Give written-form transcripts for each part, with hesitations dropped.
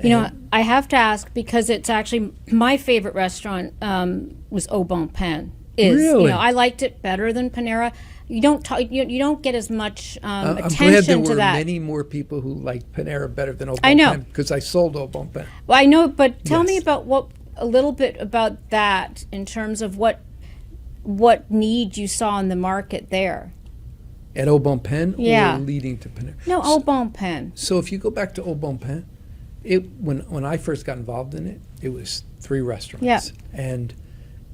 You know, I have to ask because it's actually my favorite restaurant was Au Bon Pain. Really? You know, I liked it better than Panera. You don't talk, you don't get as much I'm glad attention there to were that. many more people who liked Panera better than Au Bon I know. Pain because I sold Au Bon Pain. Well, I know, but tell me Yes. about a little bit about that in terms of what need you saw in the market there. At Au Bon Pain Yeah. or leading to Panera? No, Au Bon Pain. So if you go back to Au Bon Pain, when I first got involved in it, it was 3 restaurants. Yeah. And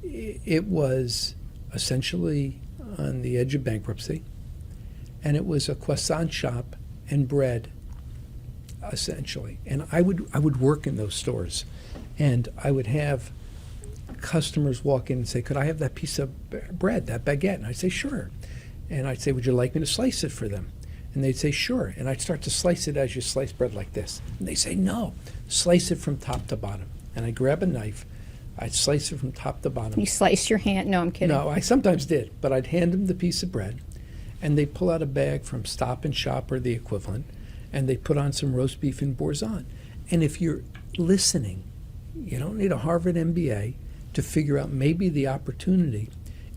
it was essentially on the edge of bankruptcy. And it was a croissant shop and bread, essentially. And I would work in those stores. And I would have customers walk in and say, could I have that piece of bread, that baguette? And I'd say, sure. And I'd say, would you like me to slice it for them? And they'd say, sure. And I'd start to slice it as you slice bread like this. And they'd say, no, slice it from top to bottom. And I'd grab a knife. I'd slice it from top to bottom. You slice your hand. No, I'm kidding. No, I sometimes did. But I'd hand them the piece of bread. And they'd pull out a bag from Stop and Shop or the equivalent. And they'd put on some roast beef and boursin. And if you're listening, you don't need a Harvard MBA to figure out maybe the opportunity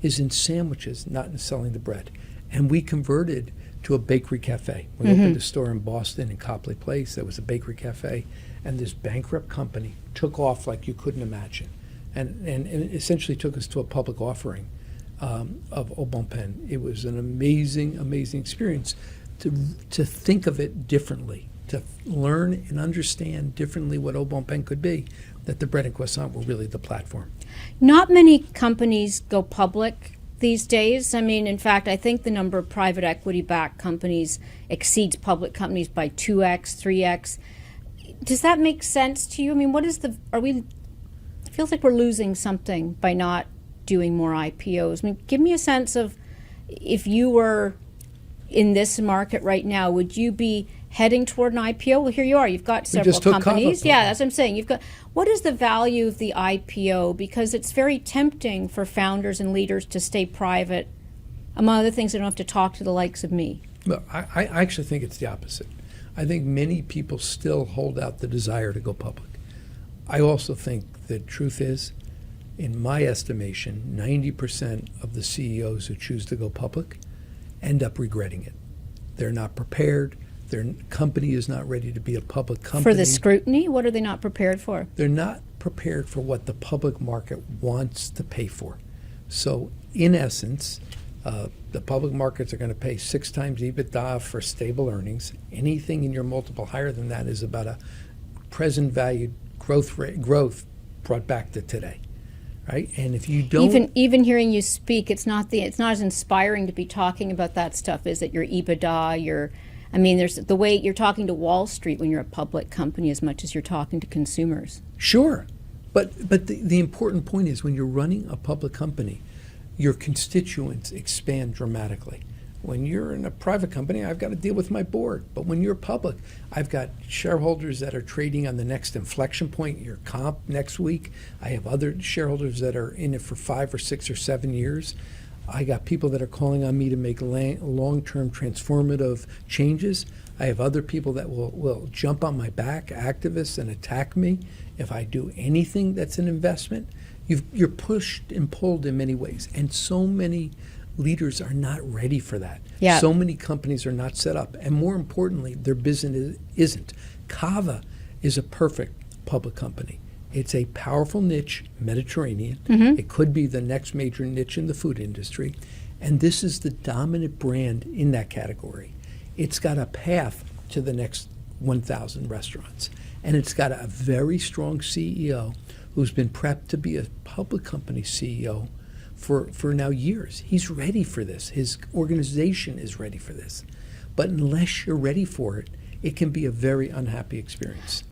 is in sandwiches, not in selling the bread. And we converted to a bakery cafe. We opened a store in Boston in Copley Place. There was a bakery cafe. And this bankrupt company took off like you couldn't imagine. And it essentially took us to a public offering of Au Bon Pain. It was an amazing, amazing experience to think of it differently, to learn and understand differently what Au Bon Pain could be, that the bread and croissant were really the platform. Not many companies go public these days. I mean, in fact, I think the number of private equity-backed companies exceeds public companies by 2x, 3x. Does that make sense to you? I mean, it feels like we're losing something by not doing more IPOs. I mean, give me a sense of if you were in this market right now, would you be heading toward an IPO? Well, here you are. You've got several companies. Yeah, that's what I'm saying. What is the value of the IPO? Because it's very tempting for founders and leaders to stay private. Among other things, they don't have to talk to the likes of me. Well, I actually think it's the opposite. I think many people still hold out the desire to go public. I also think the truth is, in my estimation, 90% of the CEOs who choose to go public end up regretting it. They're not prepared. Their company is not ready to be a public company. For the scrutiny? What are they not prepared for? They're not prepared for what the public market wants to pay for. So, in essence, the public markets are going to pay 6 times EBITDA for stable earnings. Anything in your multiple higher than that is about a present value growth brought back to today, right? And if you don't even hearing you speak, it's not as inspiring to be talking about that stuff. Is it your EBITDA? There's the way you're talking to Wall Street when you're a public company as much as you're talking to consumers. Sure, but the important point is when you're running a public company, your constituents expand dramatically. When you're in a private company, I've got to deal with my board. But when you're public, I've got shareholders that are trading on the next inflection point, your comp next week. I have other shareholders that are in it for 5 or 6 or 7 years. I got people that are calling on me to make long-term transformative changes. I have other people that will jump on my back, activists, and attack me if I do anything that's an investment. You're pushed and pulled in many ways. And so many leaders are not ready for that. Yeah. So many companies are not set up. And more importantly, their business isn't. Cava is a perfect public company. It's a powerful niche, Mediterranean. It could be the next major niche in the food industry. And this is the dominant brand in that category. It's got a path to the next 1,000 restaurants. And it's got a very strong CEO who's been prepped to be a public company CEO for now years. He's ready for this. His organization is ready for this. But unless you're ready for it, it can be a very unhappy experience.